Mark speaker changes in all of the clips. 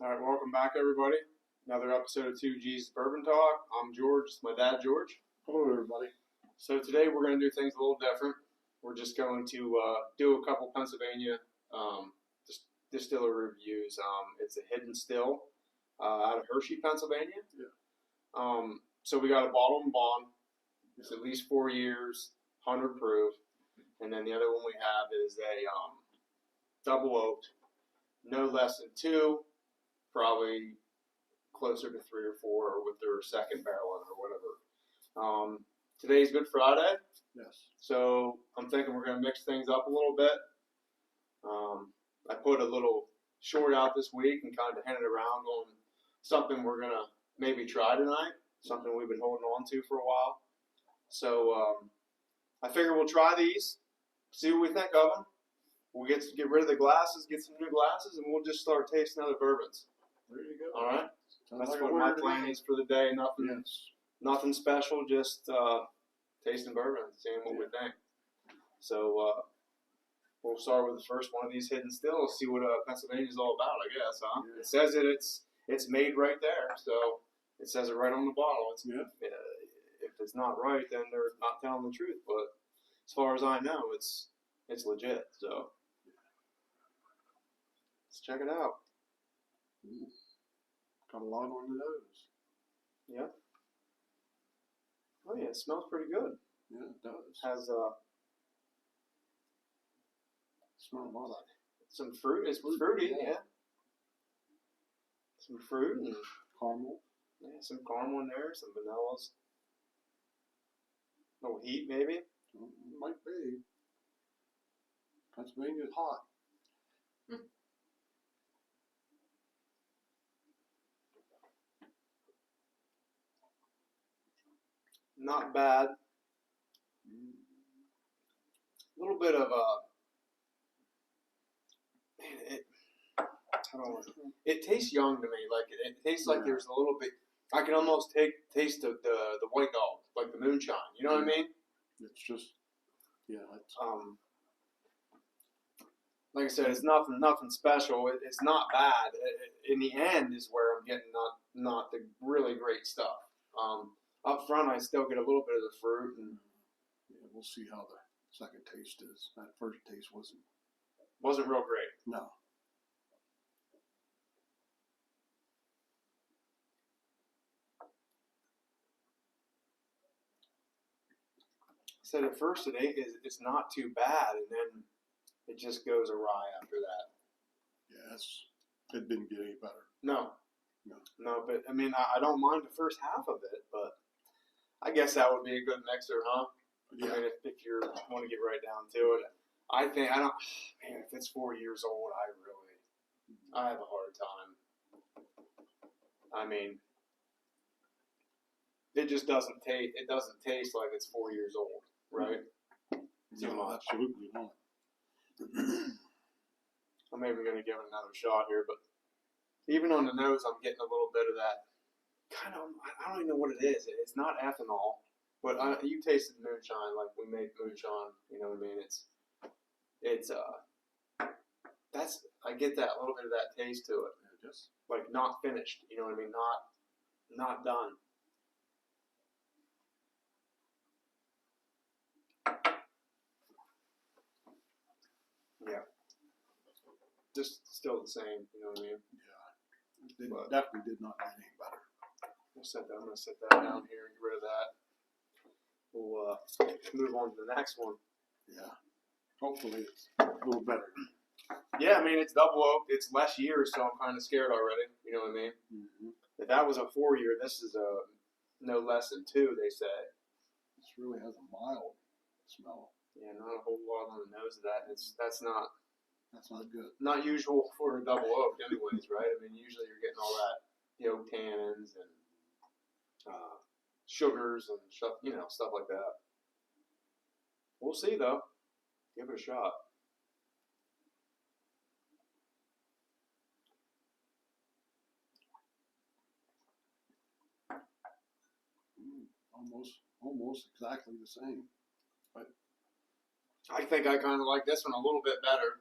Speaker 1: All right, welcome back, everybody. Another episode of 2Gs Bourbon Talk. I'm George. It's my dad, George.
Speaker 2: Hello, everybody.
Speaker 1: So today we're going to do things a little different. We're just going to do a couple Pennsylvania distillery reviews. It's a hidden still out of Hershey, Pennsylvania.
Speaker 2: Yeah.
Speaker 1: So we got a bottle and bond. It's at least 4 years, 100 proof. And then the other one we have is a double oaked, no less than 2, probably closer to 3 or 4 with their second barrel in or whatever. Today's Good Friday.
Speaker 2: Yes.
Speaker 1: So I'm thinking we're going to mix things up a little bit. I put a little short out this week and kind of hinted around on something we're going to maybe try tonight, something we've been holding on to for a while. So I figure we'll try these, see what we think of them. We'll get rid of the glasses, get some new glasses, and we'll just start tasting other bourbons.
Speaker 2: There you go.
Speaker 1: All right?
Speaker 2: Sounds
Speaker 1: That's
Speaker 2: like
Speaker 1: what my plan is for the day. Nothing special, just tasting bourbon, seeing what we think. So we'll start with the first one of these hidden stills, see what Pennsylvania's all about, I guess, huh? Yeah. It says that it's made right there, so it says it right on the bottle. If it's not right, then they're not telling the truth. But as far as I know, it's legit. So let's check it out.
Speaker 2: Ooh. Got a lot on the nose.
Speaker 1: Yeah. Oh yeah, it smells pretty good.
Speaker 2: Yeah, it does.
Speaker 1: Has
Speaker 2: smell a lot like
Speaker 1: some fruit. It's fruity, yeah. Some fruit and
Speaker 2: caramel.
Speaker 1: Yeah, some caramel in there, some vanillas. A little heat, maybe.
Speaker 2: Might be. Pennsylvania's hot.
Speaker 1: Not bad. A little bit of it tastes young to me. Like it tastes like there's a little bit. I can almost taste the white dog, like the moonshine. You know what I mean?
Speaker 2: It's just, yeah. It's,
Speaker 1: like I said, it's nothing special. It's not bad. In the end, is where I'm getting not the really great stuff. Up front, I still get a little bit of the fruit, and
Speaker 2: yeah, we'll see how the second taste is. That first taste
Speaker 1: wasn't real great.
Speaker 2: No.
Speaker 1: I said at first it's not too bad, and then it just goes awry after that.
Speaker 2: Yes, it didn't get any better.
Speaker 1: No, but I mean, I don't mind the first half of it, but I guess that would be a good mixer, huh? Yeah. I mean, if you want to get right down to it, man, if it's 4 years old, I have a hard time. I mean, it just doesn't taste. It doesn't taste like it's 4 years old, right?
Speaker 2: No, absolutely not.
Speaker 1: I'm maybe going to give it another shot here, but even on the nose, I'm getting a little bit of that kind of. I don't even know what it is. It's not ethanol, but you tasted moonshine like we made moonshine. You know what I mean? It's I get that a little bit of that taste to it. Just like not finished. You know what I mean? Not done. Yeah. Just still the same, you know what I mean?
Speaker 2: Yeah. It definitely did not get any better.
Speaker 1: I'm going to set that down here and get rid of that. We'll move on to the next one.
Speaker 2: Yeah. Hopefully it's a little better.
Speaker 1: Yeah, I mean, it's double oak. It's less years, so I'm kind of scared already. You know what I mean? Mm-hmm. If that was a 4 year, this is a no less than 2, they say.
Speaker 2: This really has a mild smell.
Speaker 1: Yeah, not a whole lot on the nose of that. That's not
Speaker 2: good.
Speaker 1: Not usual for a double oak, anyways, right? I mean, usually you're getting all that, tannins and sugars and stuff, stuff like that. We'll see though. Give it a shot.
Speaker 2: Almost exactly the same. But
Speaker 1: I think I kind of like this one a little bit better,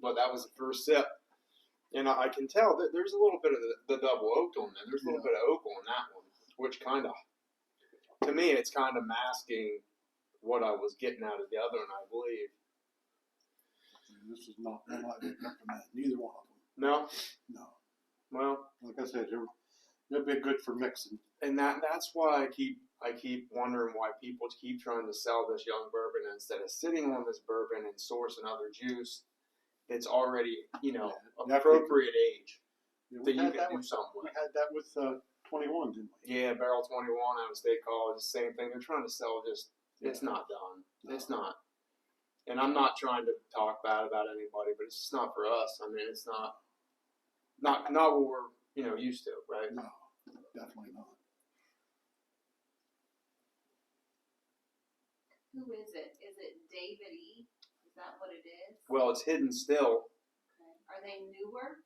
Speaker 1: but that was the first sip. And I can tell that there's a little bit of the double oaked on there. There's a little bit of oak on that one, which kind of, to me, it's kind of masking what I was getting out of the other one, I believe.
Speaker 2: This is not one I would recommend. Neither one of them.
Speaker 1: No?
Speaker 2: No.
Speaker 1: Well,
Speaker 2: like I said, they'll be good for mixing.
Speaker 1: And that's why I keep wondering why people keep trying to sell this young bourbon instead of sitting on this bourbon and sourcing other juice that's already, appropriate age that you can do something with.
Speaker 2: We had that with 21, didn't we?
Speaker 1: Yeah, Barrel 21 out of State College, the same thing. They're trying to sell just, it's not done. No. It's not. And I'm not trying to talk bad about anybody, but it's just not for us. I mean, it's not what we're, used to, right?
Speaker 2: No, definitely not.
Speaker 3: Who is it? Is it David E? Is that what it is?
Speaker 1: Well, it's hidden still.
Speaker 3: Okay. Are they newer?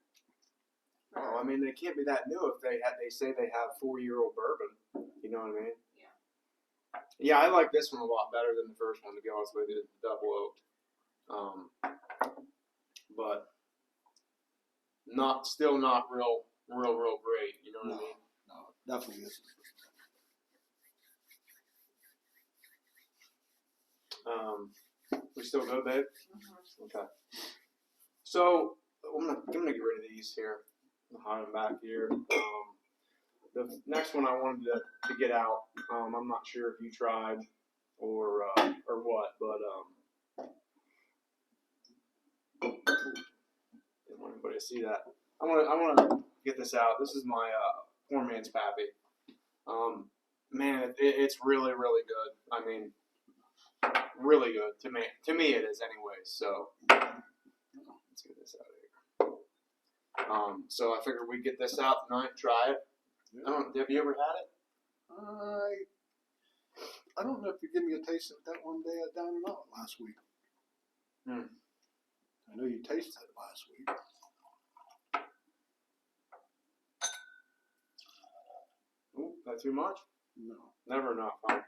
Speaker 1: Oh, I mean, they can't be that new if they say they have 4-year-old bourbon. You know what I mean?
Speaker 3: Yeah.
Speaker 1: Yeah, I like this one a lot better than the first one, to be honest with you, the double oaked. But still not real great. You know what I mean?
Speaker 2: No, definitely isn't.
Speaker 1: We still go, babe?
Speaker 3: Mm-hmm.
Speaker 1: Okay. So I'm gonna get rid of these here. I'll hide them back here. The next one I wanted to get out. I'm not sure if you tried or what, but didn't want anybody to see that. I want to get this out. This is my Poorman Pappy. Man, it's really good. I mean, really good to me. To me, it is, anyways. So let's get this out of here. So I figured we'd get this out tonight and try it.
Speaker 2: Yeah.
Speaker 1: Have you ever had it?
Speaker 2: I don't know if you gave me a taste of that one day down and out last week. I know you tasted it last week.
Speaker 1: Ooh, that too much?
Speaker 2: No.
Speaker 1: Never enough, huh?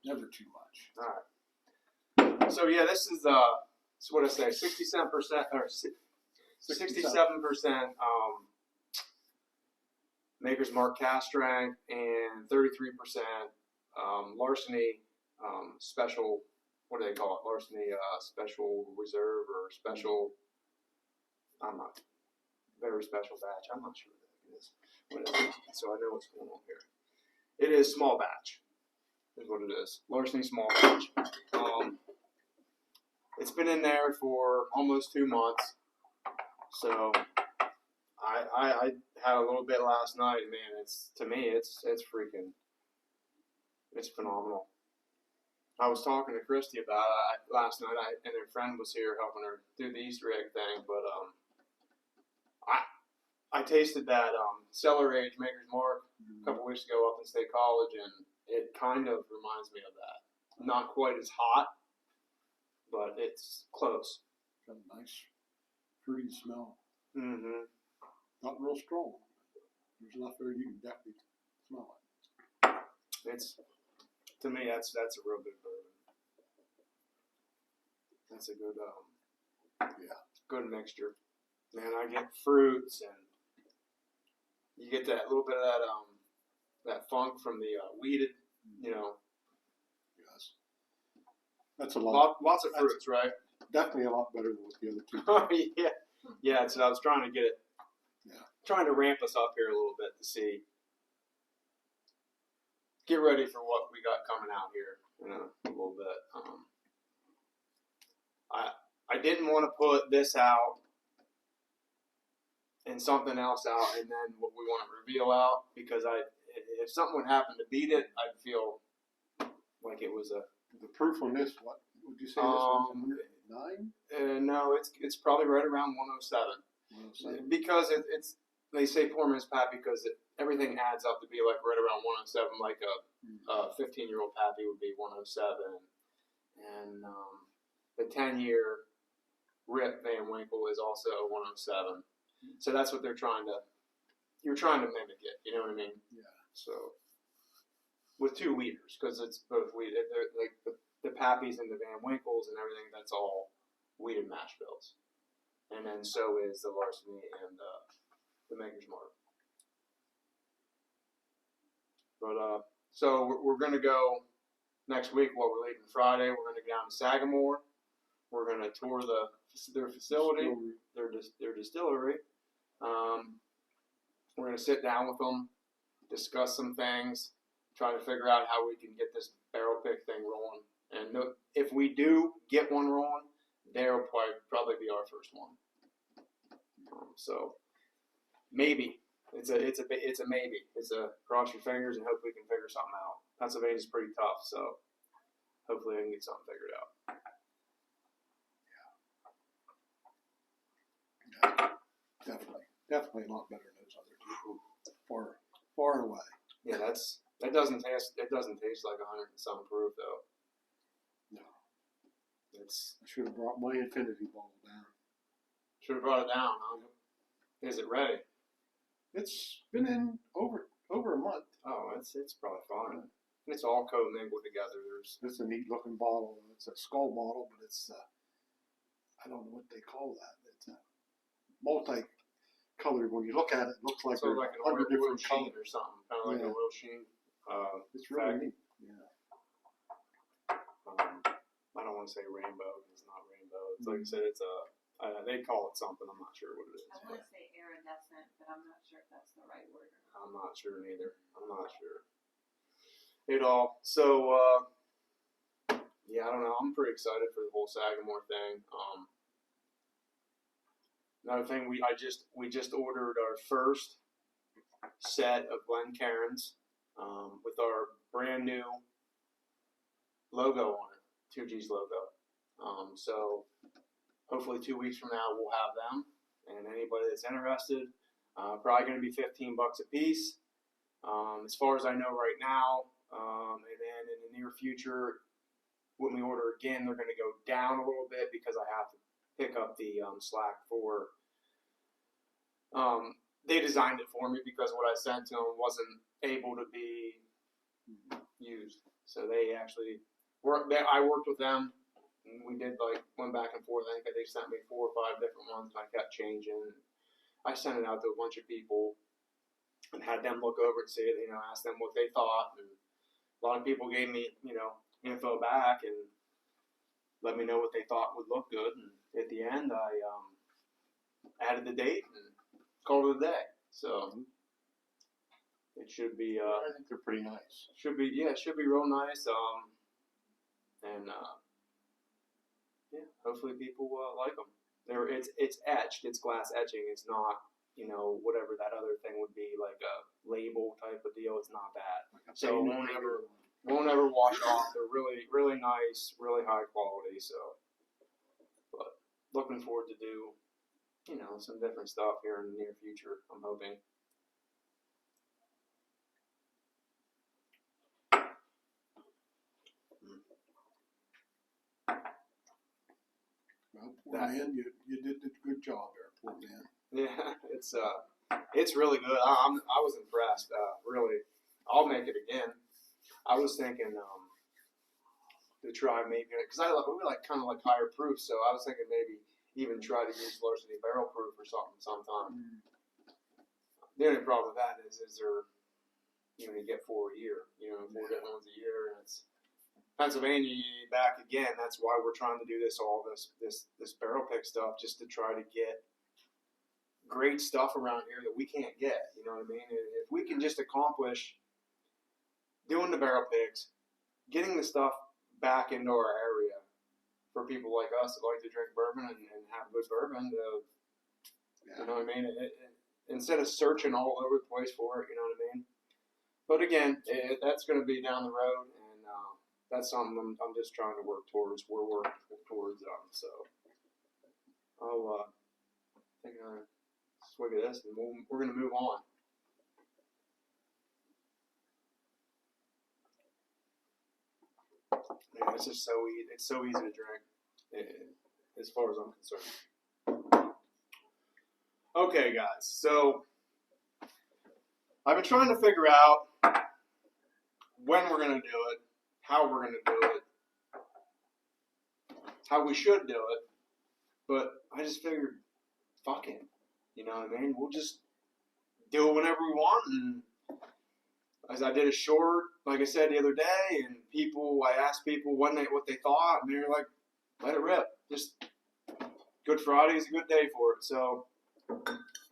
Speaker 2: Never too much.
Speaker 1: All right. So yeah, this is what I say, 67% or 67% Maker's Mark cask strength and 33% larceny special. What do they call it? Larceny special reserve or special. I'm not very special batch. I'm not sure what that is. What is it? So I know what's going on here. It is small batch. Is what it is. Larceny small batch. It's been in there for almost 2 months. So I had a little bit last night, man. It's phenomenal. I was talking to Christy about it last night, and her friend was here helping her do the Easter egg thing. But I tasted that cellar age Maker's Mark a couple weeks ago up in State College, and it kind of reminds me of that. Not quite as hot, but it's close.
Speaker 2: Got a nice fruity smell.
Speaker 1: Mm-hmm.
Speaker 2: Not real strong. There's enough there you can definitely smell it.
Speaker 1: To me, that's a real good bourbon. That's a good good mixture. Man, I get fruits, and you get that little bit of that funk from the wheated,
Speaker 2: Yes. That's a lot.
Speaker 1: Lots of fruits, right?
Speaker 2: Definitely a lot better than with the other two.
Speaker 1: Yeah. So I was trying to get it.
Speaker 2: Yeah. Trying
Speaker 1: to ramp us up here a little bit to see. Get ready for what we got coming out here in a little bit. I didn't want to put this out and something else out, and then what we want to reveal out, because if something would happen to beat it, I'd feel like it was
Speaker 2: the proof on this. What would you say? This one's 109?
Speaker 1: No, it's probably right around 107. Because it's they say Poorman's Pappy because everything adds up to be like right around 107. Like a 15-year-old Pappy would be 107, and the 10-year Rip Van Winkle is also 107. So that's what you're trying to mimic it. You know what I mean?
Speaker 2: Yeah.
Speaker 1: So with 2 wheaters, because it's both wheat. They're like the Pappies and the Van Winkles and everything. That's all wheated mash bills. and then so is the Larceny and the Maker's Mark. But so we're gonna go next week. Well, we're leaving Friday. We're gonna go down to Sagamore. We're gonna tour their facility, their distillery. We're gonna sit down with them, discuss some things, try to figure out how we can get this barrel pick thing rolling. And if we do get one rolling, they'll probably be our first one. So maybe it's a maybe. It's a cross your fingers and hope we can figure something out. Pennsylvania's pretty tough, so hopefully I can get something figured out.
Speaker 2: Definitely a lot better than those other two. Far and away.
Speaker 1: Yeah, it doesn't taste like 100 and some proof though.
Speaker 2: No.
Speaker 1: I
Speaker 2: should have brought my infinity bottle down.
Speaker 1: Should have brought it down, huh? Is it ready?
Speaker 2: It's been in over a month.
Speaker 1: Oh, it's probably fine. It's all co-mingled together.
Speaker 2: It's a neat looking bottle. It's a skull bottle, but it's I don't know what they call that. It's a multi-colored. When you look at it, it looks like
Speaker 1: so like an oil
Speaker 2: different
Speaker 1: sheen
Speaker 2: colors
Speaker 1: or something, kind of like an oil sheen.
Speaker 2: It's really neat. Yeah.
Speaker 1: I don't want to say rainbow because it's not rainbow. It's like I said, it's they call it something. I'm not sure what it is.
Speaker 3: I want to say iridescent, but I'm not sure if that's the right word or not.
Speaker 1: I'm not sure neither. I'm not sure. So yeah, I don't know. I'm pretty excited for the whole Sagamore thing. Another thing, we just ordered our first set of Glencairns with our brand new logo on it, 2Gs logo. So hopefully 2 weeks from now we'll have them, and anybody that's interested, probably going to be $15 a piece. As far as I know right now, and then in the near future, when we order again, they're going to go down a little bit because I have to pick up the slack for. They designed it for me because what I sent to them wasn't able to be used. So they actually I worked with them. And we did went back and forth. I think they sent me 4 or 5 different ones, and I kept changing. I sent it out to a bunch of people and had them look over and see it. Ask them what they thought. And a lot of people gave me info back and let me know what they thought would look good. And at the end, I added the date and called it a day. So it should be.
Speaker 2: I think they're pretty nice.
Speaker 1: Should be real nice. Yeah, hopefully people like them. It's etched. It's glass etching. It's not whatever that other thing would be, like a label type of deal. It's not that. So it won't ever wash off. They're really, really nice, really high quality. So, but looking forward to do, some different stuff here in the near future. I'm hoping.
Speaker 2: Well, poor man, you did a good job there, poor man.
Speaker 1: Yeah, it's really good. I was impressed. Really, I'll make it again. I was thinking to try maybe because we kind of like higher proof, so I was thinking maybe even try to use Larceny barrel proof or something sometime. The only problem with that is there, you get 4 a year, 4 different ones a year, and it's Pennsylvania back again. That's why we're trying to do this barrel pick stuff, just to try to get great stuff around here that we can't get. You know what I mean? If we can just accomplish doing the barrel picks, getting the stuff back into our area for people like us that like to drink bourbon and have good bourbon, you know what I mean? Instead of searching all over the place for it, you know what I mean? But again, that's going to be down the road, and that's something I'm just trying to work towards. We're working towards so I'll take another swig of this, and we're going to move on. Yeah, it's just so easy. It's so easy to drink, as far as I'm concerned. Okay, guys. So I've been trying to figure out when we're going to do it, how we're going to do it, how we should do it. But I just figured fuck it. You know what I mean? We'll just do it whenever we want. And as I did a short, like I said the other day, and I asked people what they thought, and they're like, let it rip. Just Good Friday is a good day for it. So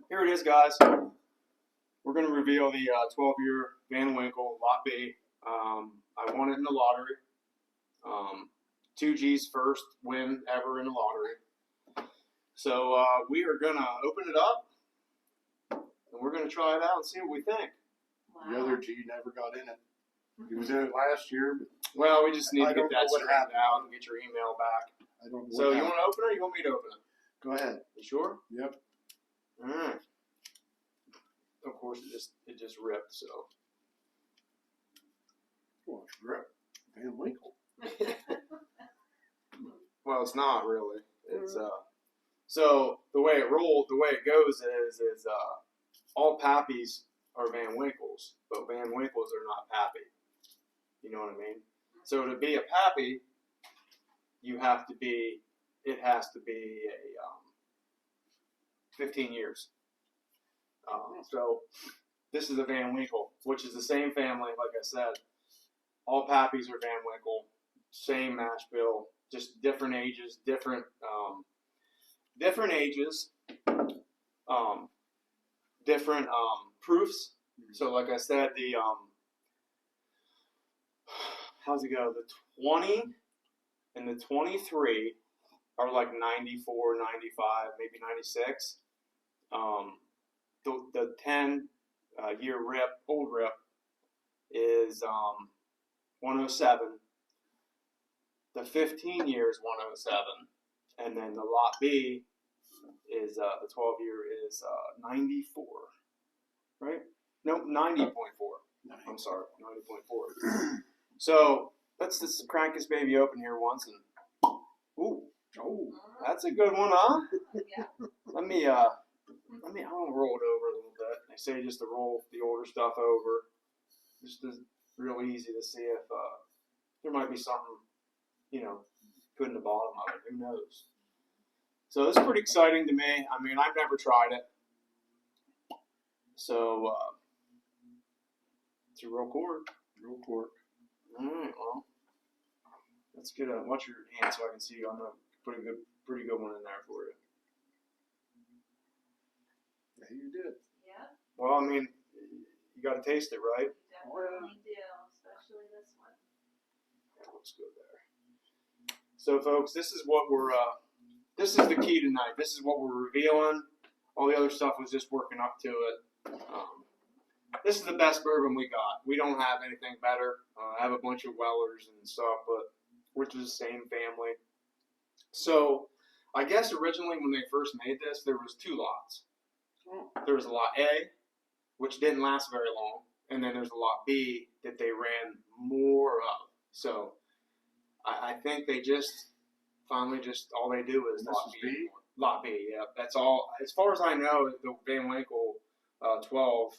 Speaker 1: here it is, guys. We're going to reveal the 12-year Van Winkle Lot B. I won it in the lottery. 2Gs first win ever in the lottery. So we are going to open it up, and we're going to try it out and see what we think.
Speaker 2: The other G never got in it. He was in it last year, but
Speaker 1: Well, we just need to get that
Speaker 2: what
Speaker 1: straightened
Speaker 2: happened.
Speaker 1: out and get your email back.
Speaker 2: I don't know.
Speaker 1: So
Speaker 2: what
Speaker 1: you want
Speaker 2: happened.
Speaker 1: to open it or you want me to open it?
Speaker 2: Go ahead.
Speaker 1: You sure?
Speaker 2: Yep.
Speaker 1: All right. Of course, it just ripped, so.
Speaker 2: Well, it's Rip Van Winkle.
Speaker 1: Well, it's not really. It's so the way it goes is all Pappies are Van Winkles, but Van Winkles are not Pappy. You know what I mean? So to be a Pappy, it has to be a 15 years. So this is a Van Winkle, which is the same family, like I said. All Pappies are Van Winkle, same mash bill, just different ages, different proofs. So like I said, the how's it go? The 20 and the 23 are like 94, 95, maybe 96. The 10 year old rip is 107. The 15 year is 107, and then the lot B is the 12 year is 94, right? Nope, 90.4. I'm sorry, 90.4. So let's just crank this baby open here once and oh, that's a good one, huh?
Speaker 3: Yeah.
Speaker 1: I'm gonna roll it over a little bit. They say just to roll the older stuff over. Just real easy to see if there might be something, good in the bottom of it. Who knows? So this is pretty exciting to me. I mean, I've never tried it. So it's a real cork.
Speaker 2: Real cork.
Speaker 1: All right, well, let's get watch your hand so I can see you. I'm gonna put a pretty good one in there for you.
Speaker 2: Yeah, you did.
Speaker 3: Yeah,
Speaker 1: Well, I mean, you got to taste it, right?
Speaker 3: we definitely do, especially this one.
Speaker 1: Let's go there. So, folks, this is what this is the key tonight. This is what we're revealing. All the other stuff was just working up to it. This is the best bourbon we got. We don't have anything better. I have a bunch of Wellers and stuff, but which is the same family. So, I guess originally when they first made this, there was two lots. There was a lot A, which didn't last very long, and then there's a lot B that they ran more of. So I think they finally all they do is
Speaker 2: This
Speaker 1: lot
Speaker 2: is
Speaker 1: B.
Speaker 2: B?
Speaker 1: Lot B, yeah. That's all. As far as I know, the Van Winkle 12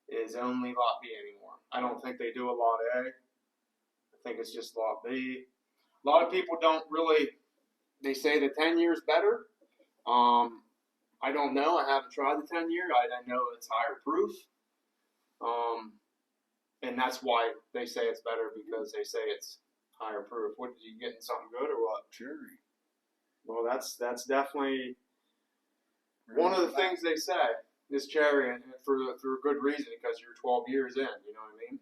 Speaker 1: is only lot B anymore. I don't think they do a lot A. I think it's just lot B. A lot of people don't really. They say the 10 year is better. I don't know. I haven't tried the 10 year. I know it's higher proof. And that's why they say it's better, because they say it's higher proof. What, did you getting something good or what?
Speaker 2: Cherry.
Speaker 1: Well, that's definitely one of the things they say is cherry, and for a good reason, because you're 12 years in. You know what I mean?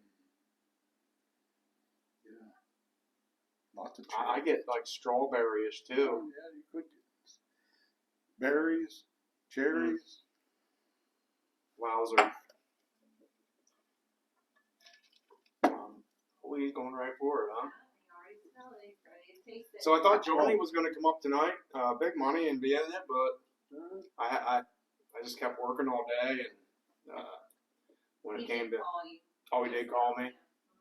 Speaker 2: Yeah. Lots of cherry.
Speaker 1: I get like strawberry-ish too.
Speaker 2: Oh, yeah, you could get berries, cherries.
Speaker 1: Wowzer. Oh, he's going right for it, huh?
Speaker 3: You already smell it, ready to taste it.
Speaker 1: So I thought Johnny was going to come up tonight, big money, and be in it, but I just kept working all day, and when
Speaker 3: He
Speaker 1: it came
Speaker 3: did
Speaker 1: to,
Speaker 3: call you.
Speaker 1: oh, he did call me.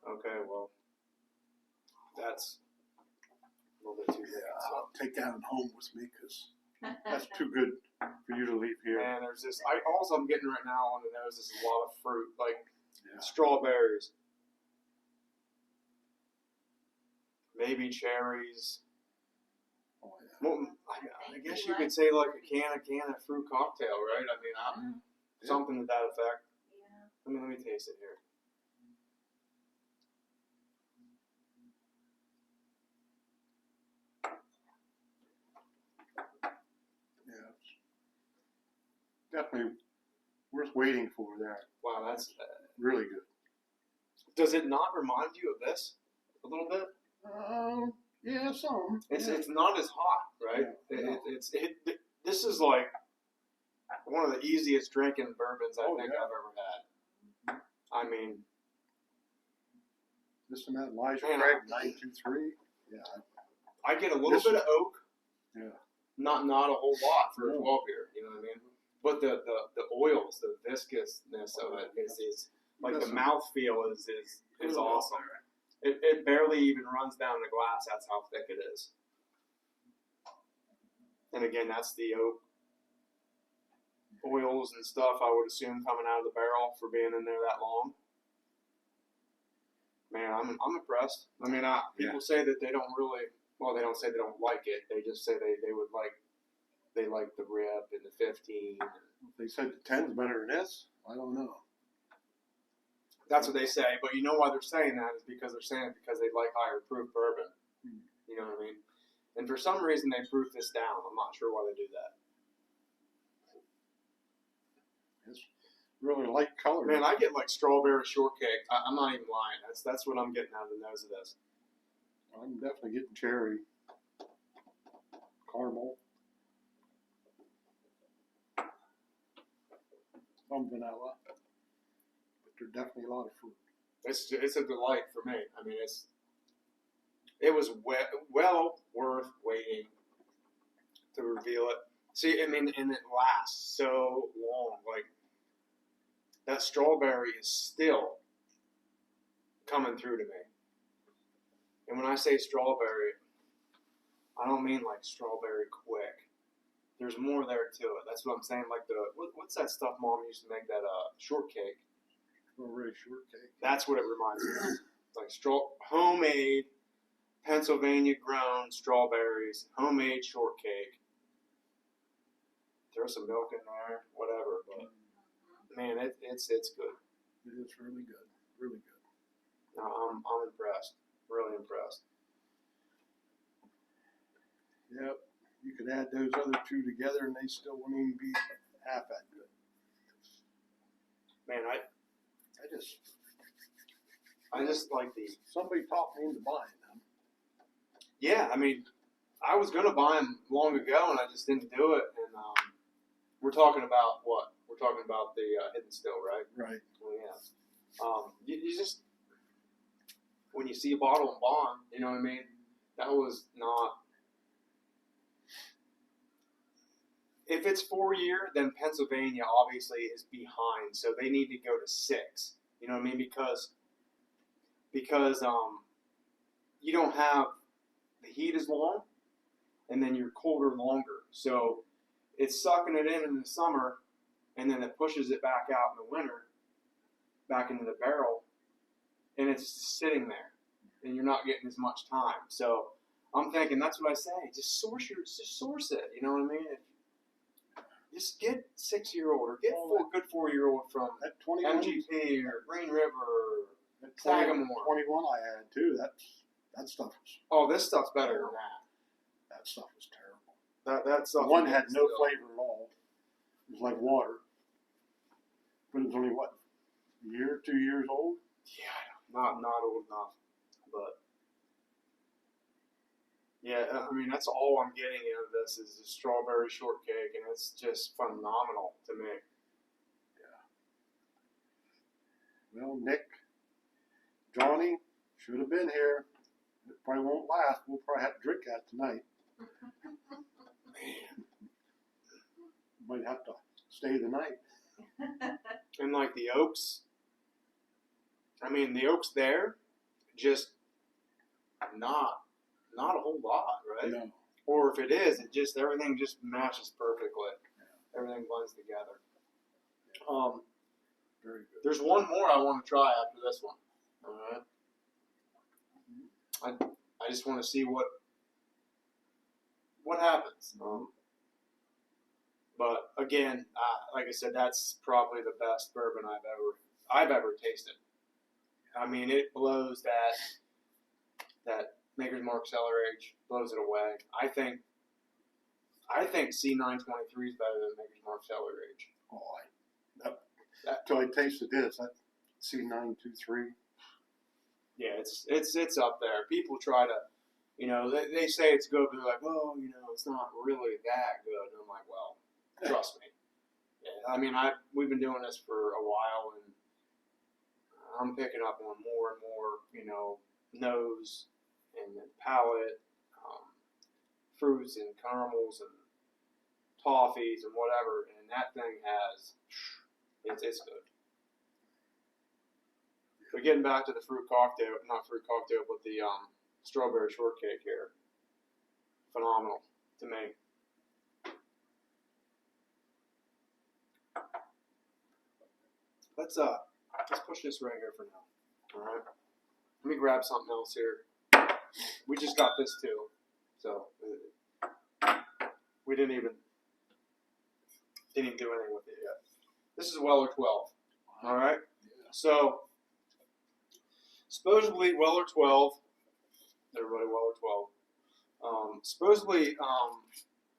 Speaker 1: Okay, well, that's a little bit too bad.
Speaker 2: Yeah, I'll take that one home with me because that's too good for you to leave here.
Speaker 1: And there's this. Also I'm getting right now on the nose is a lot of fruit, like
Speaker 2: Yeah.
Speaker 1: strawberries, maybe cherries.
Speaker 2: Oh, yeah.
Speaker 1: Well, I guess you could say like a can of fruit cocktail, right? I mean, something to that effect.
Speaker 3: Yeah.
Speaker 1: Let me taste it here.
Speaker 2: Yeah, it's definitely worth waiting for there.
Speaker 1: Wow, that's
Speaker 2: Really good.
Speaker 1: Does it not remind you of this a little bit?
Speaker 2: Yeah, some.
Speaker 1: It's not as hot, right?
Speaker 2: Yeah, no.
Speaker 1: This is like one of the easiest drinking bourbons I think
Speaker 2: yeah.
Speaker 1: I've ever had. I mean,
Speaker 2: This and that Elijah
Speaker 1: Man,
Speaker 2: Craig 923. Yeah,
Speaker 1: I get a little bit of oak,
Speaker 2: yeah.
Speaker 1: not a whole lot for a
Speaker 2: No.
Speaker 1: 12 year. You know what I mean? But the oils, the viscousness of it is like the mouthfeel is awesome. It barely even runs down the glass. That's how thick it is. And again, that's the oak oils and stuff I would assume coming out of the barrel for being in there that long. Man, I'm impressed. I mean, people say that they don't really. Well, they don't say they don't like it. They just say they would like. They like the rib and the 15.
Speaker 2: They said the 10's better than this. I don't know.
Speaker 1: That's what they say, but you know why they're saying that is because they're saying it because they like higher proof bourbon. You know what I mean? And for some reason they proof this down. I'm not sure why they do that.
Speaker 2: It's really light color.
Speaker 1: Man, I get like strawberry shortcake. I'm not even lying. That's what I'm getting out of the nose of this.
Speaker 2: I'm definitely getting cherry, caramel, some vanilla, but there's definitely a lot of fruit.
Speaker 1: It's a delight for me. I mean, it was well worth waiting to reveal it. See, I mean, and it lasts so long. Like that strawberry is still coming through to me. And when I say strawberry, I don't mean like strawberry quick. There's more there to it. That's what I'm saying. Like what's that stuff Mom used to make, that shortcake?
Speaker 2: Strawberry shortcake.
Speaker 1: That's what it reminds me of. It's like homemade Pennsylvania grown strawberries, homemade shortcake. Throw some milk in there, whatever. But man, it's good.
Speaker 2: It is really good. Really good.
Speaker 1: I'm impressed. Really impressed.
Speaker 2: Yep. You could add those other two together and they still wouldn't even be half that good.
Speaker 1: Man, I just like these.
Speaker 2: Somebody talked me into buying them.
Speaker 1: Yeah, I mean, I was gonna buy them long ago and I just didn't do it. And we're talking about what? We're talking about the Hidden Still, right?
Speaker 2: Right.
Speaker 1: Well, yeah. You just, when you see a bottle in bond, you know what I mean? That was not. If it's 4 year, then Pennsylvania obviously is behind, so they need to go to 6. You know what I mean? Because you don't have the heat as long, and then you're colder longer. So it's sucking it in the summer, and then it pushes it back out in the winter, back into the barrel, and it's sitting there, and you're not getting as much time. So I'm thinking that's what I say. Just source it. You know what I mean? Just get 6-year-old or get good 4-year-old from
Speaker 2: That 21,
Speaker 1: MGP or Green River or
Speaker 2: that
Speaker 1: Sagamore.
Speaker 2: 21 I had too. That stuff was.
Speaker 1: Oh, this stuff's better than that.
Speaker 2: That stuff was terrible.
Speaker 1: That stuff.
Speaker 2: One had no flavor at all. It was like water. But it was only what, a year, 2 years old?
Speaker 1: Yeah, not old enough, but yeah. I mean, that's all I'm getting out of this is the strawberry shortcake, and it's just phenomenal to me.
Speaker 2: Yeah. Well, Nick, Johnny should have been here. It probably won't last. We'll probably have to drink that tonight.
Speaker 1: Man,
Speaker 2: Might have to stay the night.
Speaker 1: and like the oaks. I mean, the oaks there, just not a whole lot, right?
Speaker 2: No.
Speaker 1: Or if it is, everything just matches perfectly. Yeah. Everything blends together.
Speaker 2: Very good.
Speaker 1: There's one more I want to try after this one. All right. I just want to see what what happens? But again, like I said, that's probably the best bourbon I've ever tasted. I mean, it blows that Maker's Mark cellar age, blows it away. I think C923 is better than Maker's Mark cellar age.
Speaker 2: Oh, till I tasted this, that C923.
Speaker 1: Yeah, it's up there. People try to, they say it's good, but they're like, well, it's not really that good. And I'm like, well, trust me. Yeah, I mean, we've been doing this for a while, and I'm picking up on more and more, nose and palate, fruits and caramels and toffees and whatever, and that thing it's good. But getting back to the not fruit cocktail, but the strawberry shortcake here, phenomenal to me. Let's push this right here for now. All right. Let me grab something else here. We just got this too, so we didn't even do anything with it yet. This is Weller 12. All right. So supposedly Weller 12. Everybody, Weller 12. Supposedly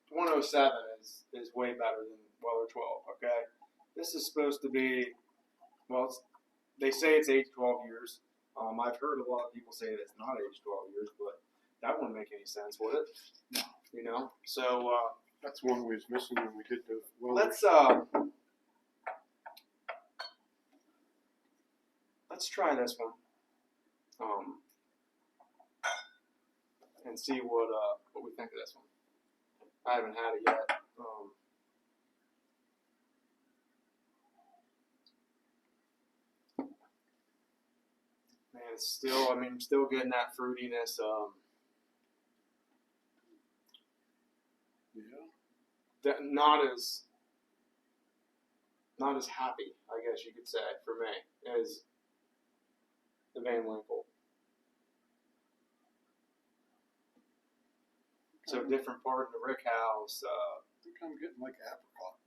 Speaker 1: 107 is way better than Weller 12. Okay. This is supposed to be, well, they say it's aged 12 years. I've heard a lot of people say that it's not aged 12 years, but that wouldn't make any sense, would it? No. So
Speaker 2: that's one we was missing when we did the.
Speaker 1: Let's try this one. And see what we think of this one. I haven't had it yet. Man, it's still. I'm still getting that fruitiness. Not as happy, I guess you could say, for me, as the Van Winkle. So different part of the Rick House.
Speaker 2: I think I'm getting like apricot.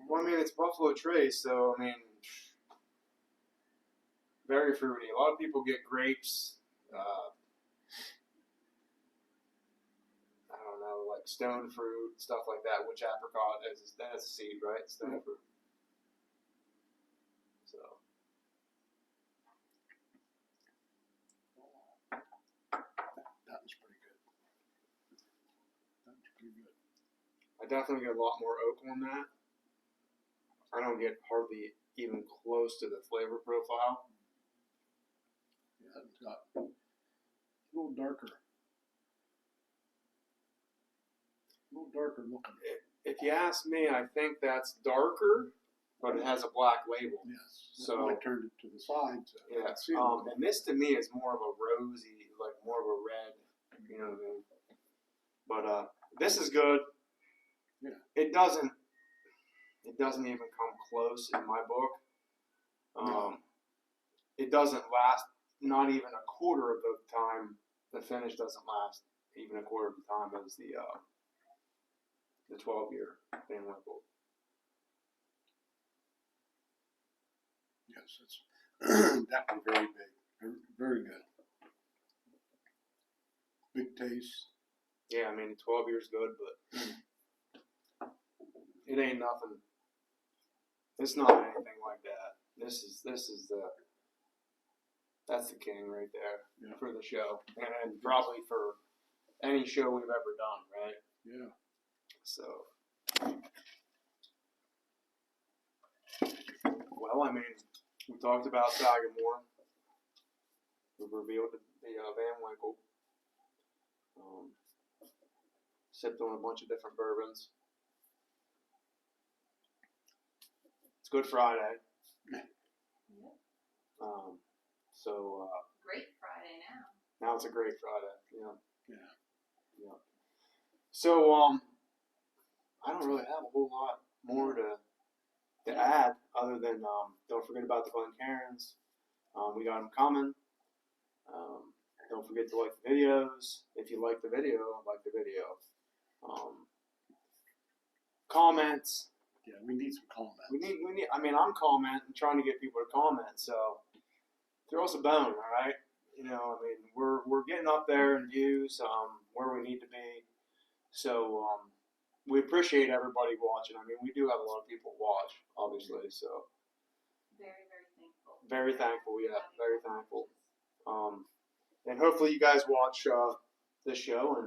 Speaker 1: Well, it's Buffalo Trace, so very fruity. A lot of people get grapes. I don't know, like stone fruit, stuff like that. Which apricot that's a seed, right? Stone fruit. So.
Speaker 2: That was pretty good.
Speaker 1: I definitely get a lot more oak on that. I don't get hardly even close to the flavor profile.
Speaker 2: Yeah, it's got a little darker. A little darker looking.
Speaker 1: If you ask me, I think that's darker, but it has a black label.
Speaker 2: Yes.
Speaker 1: So
Speaker 2: I turned it to the side. So
Speaker 1: yeah. And this to me is more of a rosy, like more of a red. You know what I mean? But this is good.
Speaker 2: Yeah.
Speaker 1: It doesn't even come close in my book. It doesn't last not even a quarter of the time. The finish doesn't last even a quarter of the time as the 12-year Van Winkle.
Speaker 2: Yes, it's definitely very big. Very good. Big taste.
Speaker 1: Yeah, 12 years good, but it ain't nothing. It's not anything like that. This is that's the king right there for the show, and probably for any show we've ever done, right?
Speaker 2: Yeah.
Speaker 1: So, well, we talked about Sagamore. We revealed the Van Winkle. Sipped on a bunch of different bourbons. It's Good Friday.
Speaker 3: Yep.
Speaker 1: So.
Speaker 3: Great Friday now.
Speaker 1: Now it's a great Friday. Yeah.
Speaker 2: Yeah.
Speaker 1: So I don't really have a whole lot more to add other than don't forget about the Glencairns. We got them coming. Don't forget to like the videos. If you like the video, like the video. Comments.
Speaker 2: Yeah, we need some comments.
Speaker 1: We need. I mean, I'm commenting, trying to get people to comment. So throw us a bone, all right? You know, I mean, we're getting up there in views, where we need to be. So we appreciate everybody watching. I mean, we do have a lot of people watch, obviously. So
Speaker 3: Very, very thankful.
Speaker 1: very thankful. Yeah, very thankful. And hopefully you guys watch this show,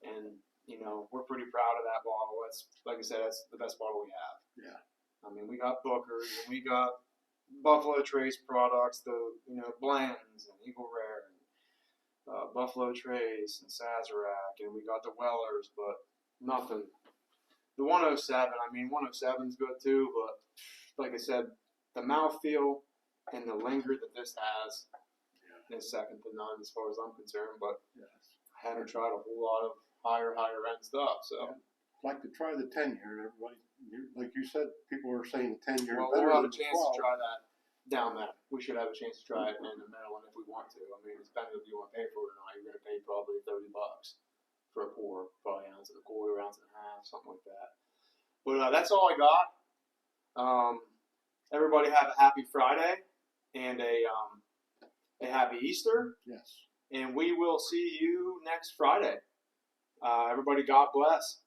Speaker 1: and you know, we're pretty proud of that bottle. That's, like I said, that's the best bottle we have.
Speaker 2: Yeah.
Speaker 1: I mean, we got Booker's, and we got Buffalo Trace products, the blends and Eagle Rare, and Buffalo Trace and Sazerac, and we got the Wellers, but nothing. The 107, I mean, 107's good too, but like I said, the mouthfeel and the linger that this has is second to none as far as I'm concerned. But
Speaker 2: Yes.
Speaker 1: I haven't tried a whole lot of higher end stuff, so.
Speaker 2: Like to try the 10-year. Everybody, like you said, people are saying the 10-year.
Speaker 1: Well,
Speaker 2: better
Speaker 1: we'll have
Speaker 2: than
Speaker 1: a chance to
Speaker 2: 12.
Speaker 1: try that down there. We should have a chance to try it in the middle, and if we want to. I mean, it's depending if you want to pay for it or not. You're going to pay probably $30 for a pour, probably ounce and a quarter, ounce and a half, something like that. But that's all I got. Everybody have a happy Friday and a happy Easter,
Speaker 2: Yes.
Speaker 1: and we will see you next Friday. Everybody, God bless.